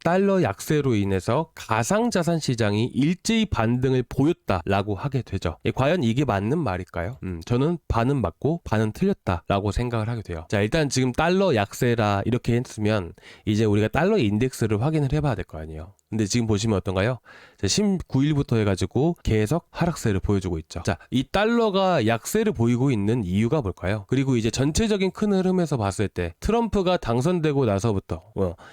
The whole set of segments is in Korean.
달러 약세로 인해서 가상자산 시장이 일제히 반등을 보였다라고 하게 되죠. 과연 이게 맞는 말일까요? 저는 반은 맞고 반은 틀렸다라고 생각을 하게 돼요. 자, 일단 지금 달러 약세라 이렇게 했으면 이제 우리가 달러 인덱스를 확인을 해봐야 될 거 아니에요. 근데 지금 보시면 어떤가요? 19일부터 해가지고 계속 하락세를 보여주고 있죠. 자, 이 달러가 약세를 보이고 있는 이유가 뭘까요? 그리고 이제 전체적인 큰 흐름에서 봤을 때 트럼프가 당선되고 나서부터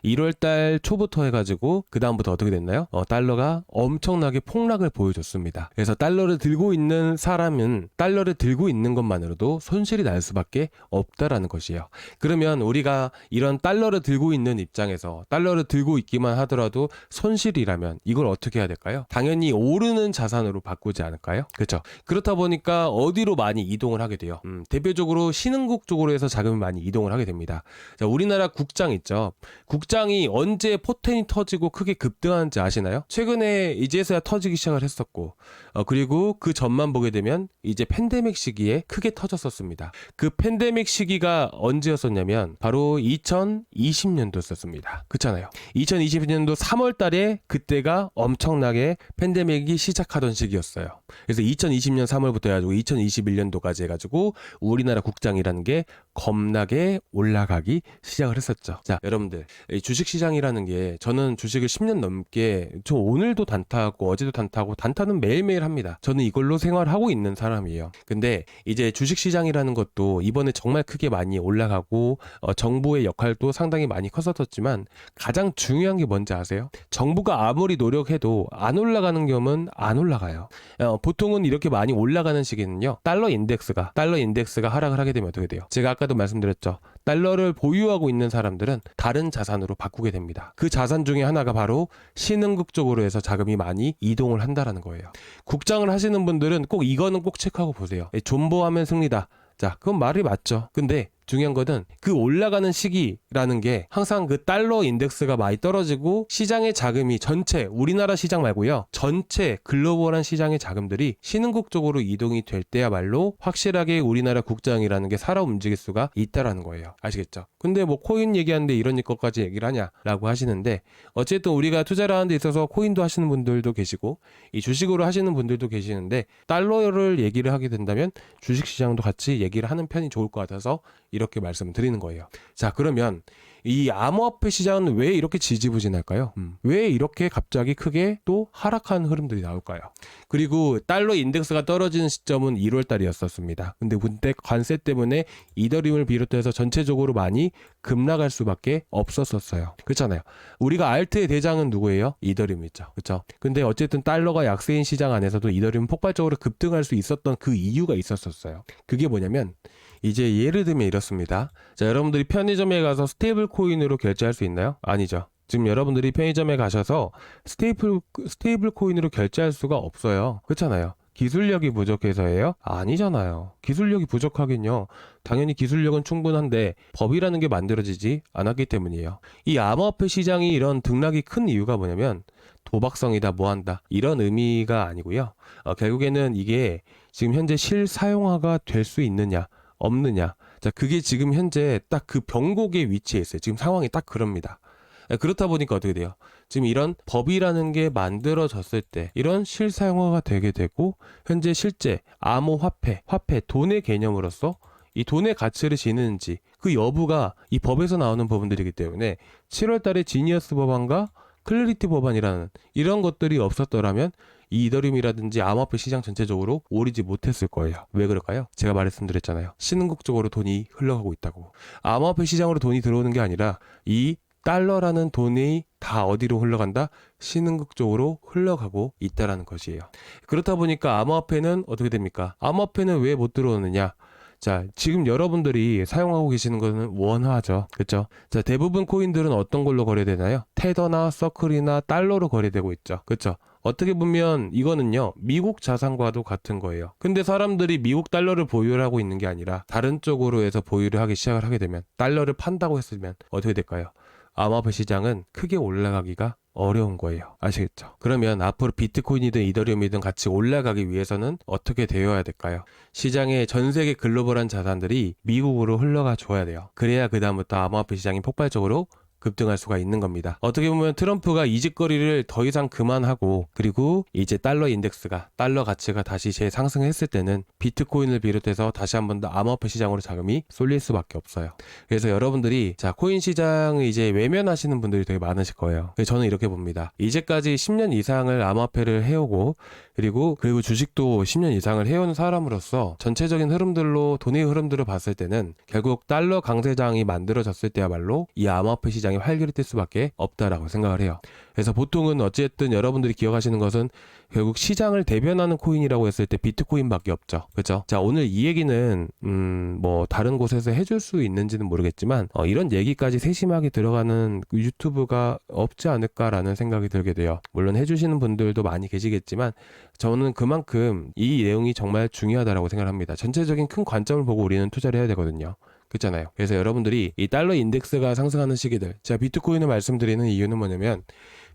1월달 초부터 해가지고 그 다음부터 어떻게 됐나요? 달러가 엄청나게 폭락을 보여줬습니다. 그래서 달러를 들고 있는 사람은 달러를 들고 있는 것만으로도 손실이 날 수밖에 없다라는 것이에요. 그러면 우리가 이런 달러를 들고 있는 입장에서 달러를 들고 있기만 하더라도 손실이라면 이걸 어떻게 해야 될까요? 당연히 오르는 자산으로 바꾸지 않을까요? 그렇죠. 그렇다 보니까 어디로 많이 이동을 하게 돼요. 대표적으로 신흥국 쪽으로 해서 자금이 많이 이동을 하게 됩니다. 자, 우리나라 국장 있죠. 국장이 언제 포텐이 터지고 크게 급등하는지 아시나요? 최근에 이제서야 터지기 시작을 했었고 그리고 그 전만 보게 되면 이제 팬데믹 시기에 크게 터졌었습니다. 그 팬데믹 시기가 언제였었냐면 바로 2020년도였었습니다. 그렇잖아요. 2020년도 3월 달에 그때가 엄청나게 팬데믹이 시작하던 시기였어요. 그래서 2020년 3월부터 해가지고 2021년도까지 해가지고 우리나라 국장이라는 게 겁나게 올라가기 시작을 했었죠. 자, 여러분들 주식시장이라는 게 저는 주식을 10년 넘게 저 오늘도 단타하고 어제도 단타하고 단타는 매일매일 합니다. 저는 이걸로 생활하고 있는 사람이에요. 근데 이제 주식시장이라는 것도 이번에 정말 크게 많이 올라가고 정부의 역할도 상당히 많이 컸었지만 가장 중요한 게 뭔지 아세요? 정부가 아무리 노력해도 안 올라가는 경우는 안 올라가요. 보통은 이렇게 많이 올라가는 시기는요. 달러 인덱스가 하락을 하게 되면 어떻게 돼요? 제가 아까도 말씀드렸죠. 달러를 보유하고 있는 사람들은 다른 자산으로 바꾸게 됩니다. 그 자산 중에 하나가 바로 신흥국 쪽으로 해서 자금이 많이 이동을 한다라는 거예요. 국장을 하시는 분들은 꼭 이거는 꼭 체크하고 보세요. 존버하면 승리다. 자, 그건 말이 맞죠. 근데 중요한 거는 그 올라가는 시기라는 게 항상 그 달러 인덱스가 많이 떨어지고 시장의 자금이 전체 우리나라 시장 말고요. 전체 글로벌한 시장의 자금들이 신흥국 쪽으로 이동이 될 때야말로 확실하게 우리나라 국장이라는 게 살아 움직일 수가 있다라는 거예요. 아시겠죠? 근데 뭐 코인 얘기하는데 이런 것까지 얘기를 하냐라고 하시는데 어쨌든 우리가 투자를 하는 데 있어서 코인도 하시는 분들도 계시고 이 주식으로 하시는 분들도 계시는데 달러를 얘기를 하게 된다면 주식시장도 같이 얘기를 하는 편이 좋을 것 같아서 이렇게 말씀을 드리는 거예요. 자, 그러면 이 암호화폐 시장은 왜 이렇게 지지부진할까요? 왜 이렇게 갑자기 크게 또 하락하는 흐름들이 나올까요? 그리고 달러 인덱스가 떨어지는 시점은 1월 달이었었습니다. 근데 그때 관세 때문에 이더리움을 비롯해서 전체적으로 많이 급락할 수밖에 없었어요. 그렇잖아요. 우리가 알트의 대장은 누구예요? 이더리움이죠. 그렇죠? 근데 어쨌든 달러가 약세인 시장 안에서도 이더리움 폭발적으로 급등할 수 있었던 그 이유가 있었어요. 그게 뭐냐면 이제 예를 들면 이렇습니다. 자, 여러분들이 편의점에 가서 스테이블 코인으로 결제할 수 있나요? 아니죠. 지금 여러분들이 편의점에 가셔서 스테이블 코인으로 결제할 수가 없어요. 그렇잖아요. 기술력이 부족해서예요? 아니잖아요. 기술력이 부족하긴요. 당연히 기술력은 충분한데 법이라는 게 만들어지지 않았기 때문이에요. 이 암호화폐 시장이 이런 등락이 큰 이유가 뭐냐면 도박성이다 뭐한다 이런 의미가 아니고요. 결국에는 이게 지금 현재 실사용화가 될 수 있느냐 없느냐. 자, 그게 지금 현재 딱 그 변곡의 위치에 있어요. 지금 상황이 딱 그럽니다. 그렇다 보니까 어떻게 돼요? 지금 이런 법이라는 게 만들어졌을 때 이런 실사용화가 되게 되고 현재 실제 암호화폐, 돈의 개념으로서 이 돈의 가치를 지니는지 그 여부가 이 법에서 나오는 부분들이기 때문에 7월 달에 지니어스 법안과 클래리티 법안이라는 이런 것들이 없었더라면 이 이더리움이라든지 암호화폐 시장 전체적으로 오르지 못했을 거예요. 왜 그럴까요? 제가 말씀드렸잖아요. 신흥국 쪽으로 돈이 흘러가고 있다고. 암호화폐 시장으로 돈이 들어오는 게 아니라 이 달러라는 돈이 다 어디로 흘러간다? 신흥국 쪽으로 흘러가고 있다라는 것이에요. 그렇다 보니까 암호화폐는 어떻게 됩니까? 암호화폐는 왜 못 들어오느냐? 자, 지금 여러분들이 사용하고 계시는 거는 원화죠. 그렇죠? 자, 대부분 코인들은 어떤 걸로 거래되나요? 테더나 서클이나 달러로 거래되고 있죠. 그렇죠? 어떻게 보면 이거는요, 미국 자산과도 같은 거예요. 근데 사람들이 미국 달러를 보유를 하고 있는 게 아니라 다른 쪽으로 해서 보유를 하기 시작을 하게 되면 달러를 판다고 했으면 어떻게 될까요? 암호화폐 시장은 크게 올라가기가 어려운 거예요. 아시겠죠? 그러면 앞으로 비트코인이든 이더리움이든 같이 올라가기 위해서는 어떻게 되어야 될까요? 시장의 전 세계 글로벌한 자산들이 미국으로 흘러가 줘야 돼요. 그래야 그 다음부터 암호화폐 시장이 폭발적으로 급등할 수가 있는 겁니다. 어떻게 보면 트럼프가 이 짓거리를 더 이상 그만하고 그리고 이제 달러 인덱스가 달러 가치가 다시 재상승했을 때는 비트코인을 비롯해서 다시 한 번 더 암호화폐 시장으로 자금이 쏠릴 수밖에 없어요. 그래서 여러분들이 자 코인 시장을 이제 외면하시는 분들이 되게 많으실 거예요. 저는 이렇게 봅니다. 이제까지 10년 이상을 암호화폐를 해오고 그리고 주식도 10년 이상을 해오는 사람으로서 전체적인 흐름들로 돈의 흐름들을 봤을 때는 결국 달러 강세장이 만들어졌을 때야말로 이 암호화폐 시장이 활기를 띨 수밖에 없다라고 생각을 해요. 그래서 보통은 어쨌든 여러분들이 기억하시는 것은 결국 시장을 대변하는 코인이라고 했을 때 비트코인밖에 없죠. 그렇죠? 자, 오늘 이 얘기는 뭐 다른 곳에서 해줄 수 있는지는 모르겠지만 이런 얘기까지 세심하게 들어가는 유튜브가 없지 않을까라는 생각이 들게 돼요. 물론 해주시는 분들도 많이 계시겠지만 저는 그만큼 이 내용이 정말 중요하다라고 생각합니다. 전체적인 큰 관점을 보고 우리는 투자를 해야 되거든요. 그렇잖아요. 그래서 여러분들이 이 달러 인덱스가 상승하는 시기들, 제가 비트코인을 말씀드리는 이유는 뭐냐면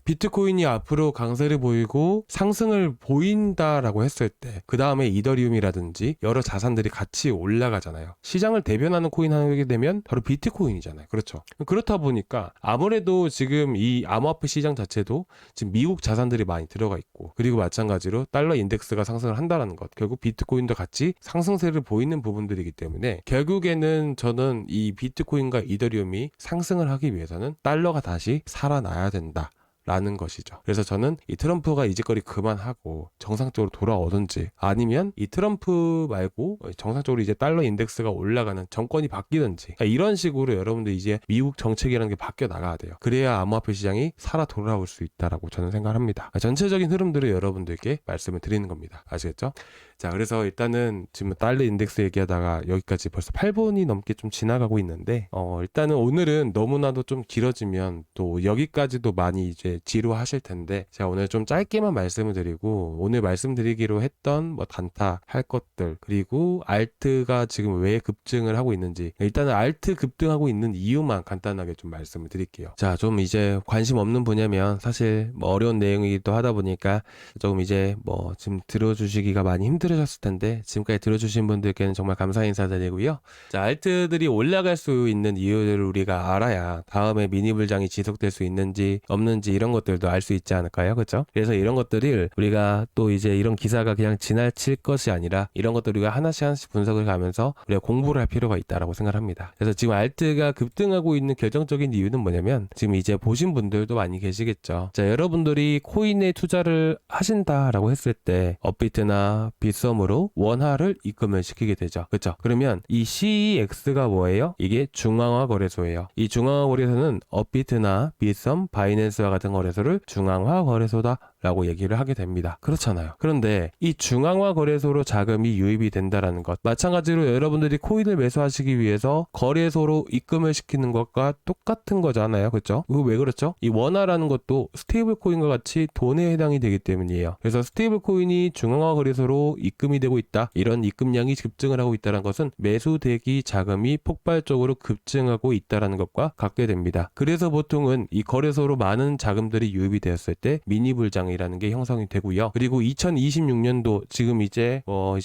비트코인이 앞으로 강세를 보이고 상승을 보인다라고 했을 때 그 다음에 이더리움이라든지 여러 자산들이 같이 올라가잖아요. 시장을 대변하는 코인 하게 되면 바로 비트코인이잖아요. 그렇죠. 그렇다 보니까 아무래도 지금 이 암호화폐 시장 자체도 지금 미국 자산들이 많이 들어가 있고 그리고 마찬가지로 달러 인덱스가 상승을 한다는 것 결국 비트코인도 같이 상승세를 보이는 부분들이기 때문에 결국에는 저는 이 비트코인과 이더리움이 상승을 하기 위해서는 달러가 다시 살아나야 된다 라는 것이죠. 그래서 저는 이 트럼프가 이 짓거리 그만하고 정상적으로 돌아오든지 아니면 이 트럼프 말고 정상적으로 이제 달러 인덱스가 올라가는 정권이 바뀌든지 이런 식으로 여러분들 이제 미국 정책이라는 게 바뀌어 나가야 돼요. 그래야 암호화폐 시장이 살아 돌아올 수 있다라고 저는 생각합니다. 전체적인 흐름들을 여러분들께 말씀을 드리는 겁니다. 아시겠죠? 자, 그래서 일단은 지금 달러 인덱스 얘기하다가 여기까지 벌써 8분이 넘게 좀 지나가고 있는데 일단은 오늘은 너무나도 좀 길어지면 또 여기까지도 많이 이제 지루하실 텐데 제가 오늘 좀 짧게만 말씀을 드리고 오늘 말씀드리기로 했던 뭐 단타 할 것들 그리고 알트가 지금 왜 급증을 하고 있는지 일단은 알트 급등하고 있는 이유만 간단하게 좀 말씀을 드릴게요. 자, 좀 이제 관심 없는 분야면 사실 뭐 어려운 내용이기도 하다 보니까 조금 이제 뭐 지금 들어주시기가 많이 힘들으셨을 텐데 지금까지 들어주신 분들께는 정말 감사 인사드리고요. 자, 알트들이 올라갈 수 있는 이유를 우리가 알아야 다음에 미니 불장이 지속될 수 있는지 없는지 이런 것들도 알 수 있지 않을까요? 그렇죠? 그래서 이런 것들을 우리가 또 이제 이런 기사가 그냥 지나칠 것이 아니라 이런 것들을 우리가 하나씩 분석을 가면서 우리가 공부를 할 필요가 있다라고 생각합니다. 그래서 지금 알트가 급등하고 있는 결정적인 이유는 뭐냐면 지금 이제 보신 분들도 많이 계시겠죠. 자, 여러분들이 코인에 투자를 하신다라고 했을 때 업비트나 빗썸으로 원화를 입금을 시키게 되죠. 그렇죠? 그러면 이 CEX가 뭐예요? 이게 중앙화 거래소예요. 이 중앙화 거래소는 업비트나 빗썸, 바이낸스와 같은 거래소를 중앙화 거래소다 라고 얘기를 하게 됩니다. 그렇잖아요. 그런데 이 중앙화 거래소로 자금이 유입이 된다라는 것 마찬가지로 여러분들이 코인을 매수하시기 위해서 거래소로 입금을 시키는 것과 똑같은 거잖아요. 그렇죠? 왜 그렇죠? 이 원화라는 것도 스테이블 코인과 같이 돈에 해당이 되기 때문이에요. 그래서 스테이블 코인이 중앙화 거래소로 입금이 되고 있다. 이런 입금량이 급증을 하고 있다는 것은 매수 대기 자금이 폭발적으로 급증하고 있다라는 것과 같게 됩니다. 그래서 보통은 이 거래소로 많은 자금들이 유입이 되었을 때 미니 불장 이라는 게 형성이 되고요. 그리고 2026년도 지금 이제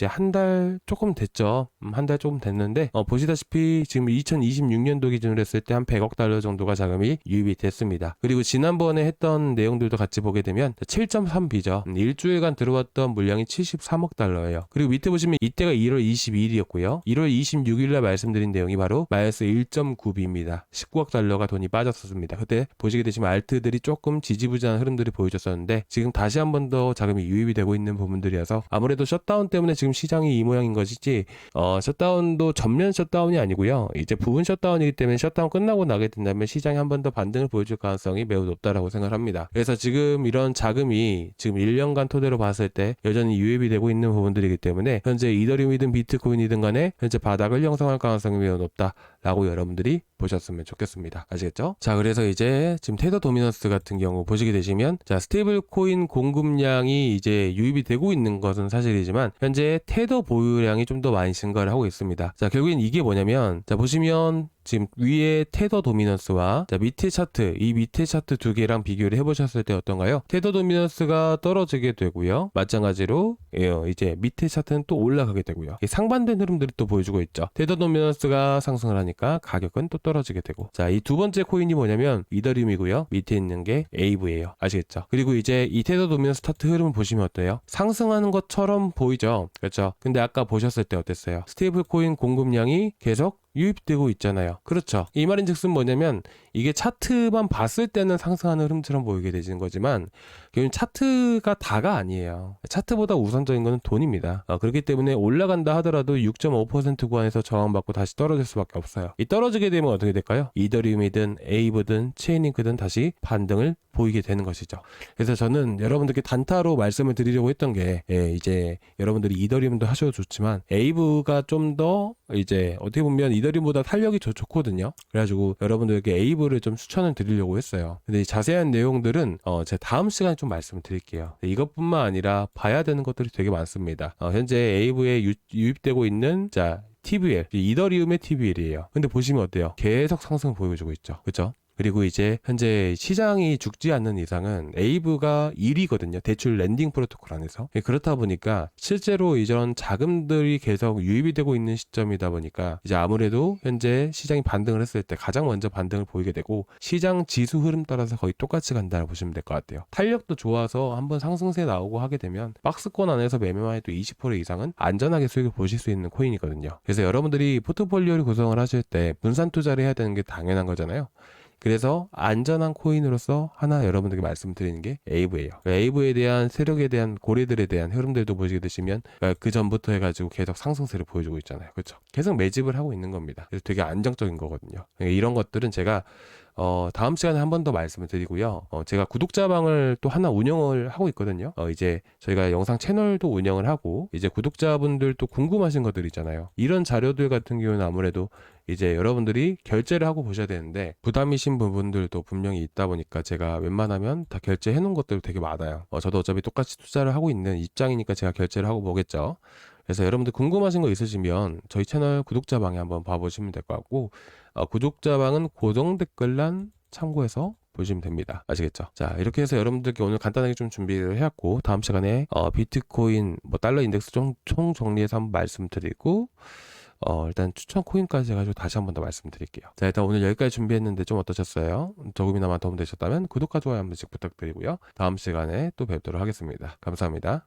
한 달 조금 됐죠. 한 달 조금 됐는데 보시다시피 지금 2026년도 기준으로 했을 때 한 100억 달러 정도가 자금이 유입이 됐습니다. 그리고 지난번에 했던 내용들도 같이 보게 되면 7.3B죠. 일주일간 들어왔던 물량이 73억 달러예요. 그리고 밑에 보시면 이때가 1월 22일이었고요. 1월 26일날 말씀드린 내용이 바로 마이너스 1.9B입니다. 19억 달러가 돈이 빠졌었습니다. 그때 보시게 되시면 알트들이 조금 지지부진한 흐름들이 보여줬었는데 지금 다시 한 번 더 자금이 유입이 되고 있는 부분들이어서 아무래도 셧다운 때문에 지금 시장이 이 모양인 것이지 셧다운도 전면 셧다운이 아니고요. 이제 부분 셧다운이기 때문에 셧다운 끝나고 나게 된다면 시장이 한 번 더 반등을 보여줄 가능성이 매우 높다라고 생각합니다. 그래서 지금 이런 자금이 지금 1년간 토대로 봤을 때 여전히 유입이 되고 있는 부분들이기 때문에 현재 이더리움이든 비트코인이든 간에 현재 바닥을 형성할 가능성이 매우 높다라고 여러분들이 보셨으면 좋겠습니다. 아시겠죠? 자, 그래서 이제 지금 테더 도미넌스 같은 경우 보시게 되시면 자, 스테이블 코인 공급량이 이제 유입이 되고 있는 것은 사실이지만 현재 테더 보유량이 좀 더 많이 증가를 하고 있습니다. 자, 결국엔 이게 뭐냐면 자, 보시면 지금 위에 테더 도미넌스와 자, 밑에 차트, 이 밑에 차트 두 개랑 비교를 해보셨을 때 어떤가요? 테더 도미넌스가 떨어지게 되고요. 마찬가지로 이제 밑에 차트는 또 올라가게 되고요. 상반된 흐름들이 또 보여주고 있죠. 테더 도미넌스가 상승을 하니까 가격은 또 떨어지게 되고. 자, 이 두 번째 코인이 뭐냐면 이더리움이고요. 밑에 있는 게 에이브예요. 아시겠죠? 그리고 이제 이 테더 도미넌스 차트 흐름을 보시면 어때요? 상승하는 것처럼 보이죠? 그렇죠? 근데 아까 보셨을 때 어땠어요? 스테이블 코인 공급량이 계속 유입되고 있잖아요. 그렇죠. 이 말인즉슨 뭐냐면 이게 차트만 봤을 때는 상승하는 흐름처럼 보이게 되는 거지만 결국 차트가 다가 아니에요. 차트보다 우선적인 거는 돈입니다. 그렇기 때문에 올라간다 하더라도 6.5% 구간에서 저항받고 다시 떨어질 수밖에 없어요. 이 떨어지게 되면 어떻게 될까요? 이더리움이든 에이브든 체인링크든 다시 반등을 보이게 되는 것이죠. 그래서 저는 여러분들께 단타로 말씀을 드리려고 했던 게 이제 여러분들이 이더리움도 하셔도 좋지만 에이브가 좀 더 이제 어떻게 보면 이더리움보다 탄력이 좋거든요. 그래가지고 여러분들에게 에이브를 좀 추천을 드리려고 했어요. 근데 이 자세한 내용들은 제가 다음 시간에 좀 말씀을 드릴게요. 이것뿐만 아니라 봐야 되는 것들이 되게 많습니다. 현재 에이브에 유입되고 있는 TVL, 이더리움의 TVL이에요. 근데 보시면 어때요? 계속 상승을 보여주고 있죠. 그렇죠? 그리고 이제 현재 시장이 죽지 않는 이상은 에이브가 1위거든요. 대출 랜딩 프로토콜 안에서. 그렇다 보니까 실제로 이런 자금들이 계속 유입이 되고 있는 시점이다 보니까 이제 아무래도 현재 시장이 반등을 했을 때 가장 먼저 반등을 보이게 되고 시장 지수 흐름 따라서 거의 똑같이 간다고 보시면 될 것 같아요. 탄력도 좋아서 한번 상승세 나오고 하게 되면 박스권 안에서 매매만 해도 20% 이상은 안전하게 수익을 보실 수 있는 코인이거든요. 그래서 여러분들이 포트폴리오를 구성을 하실 때 분산 투자를 해야 되는 게 당연한 거잖아요. 그래서 안전한 코인으로서 하나 여러분들께 말씀드리는 게 에이브예요. 에이브에 대한 세력에 대한 고래들에 대한 흐름들도 보시게 되시면 그 전부터 해가지고 계속 상승세를 보여주고 있잖아요. 그렇죠? 계속 매집을 하고 있는 겁니다. 그래서 되게 안정적인 거거든요. 이런 것들은 제가 다음 시간에 한 번 더 말씀을 드리고요. 제가 구독자방을 또 하나 운영을 하고 있거든요. 이제 저희가 영상 채널도 운영을 하고 이제 구독자분들도 궁금하신 것들 있잖아요. 이런 자료들 같은 경우는 아무래도 이제 여러분들이 결제를 하고 보셔야 되는데 부담이신 부분들도 분명히 있다 보니까 제가 웬만하면 다 결제해 놓은 것들 되게 많아요. 저도 어차피 똑같이 투자를 하고 있는 입장이니까 제가 결제를 하고 보겠죠. 그래서 여러분들 궁금하신 거 있으시면 저희 채널 구독자방에 한번 봐보시면 될 것 같고 구독자방은 고정 댓글란 참고해서 보시면 됩니다. 아시겠죠? 자, 이렇게 해서 여러분들께 오늘 간단하게 좀 준비를 해왔고 다음 시간에 비트코인 달러 인덱스 총 정리해서 한번 말씀드리고 일단 추천 코인까지 해가지고 다시 한 번 더 말씀드릴게요. 자, 일단 오늘 여기까지 준비했는데 좀 어떠셨어요? 조금이나마 도움되셨다면 구독과 좋아요 한 번씩 부탁드리고요. 다음 시간에 또 뵙도록 하겠습니다. 감사합니다.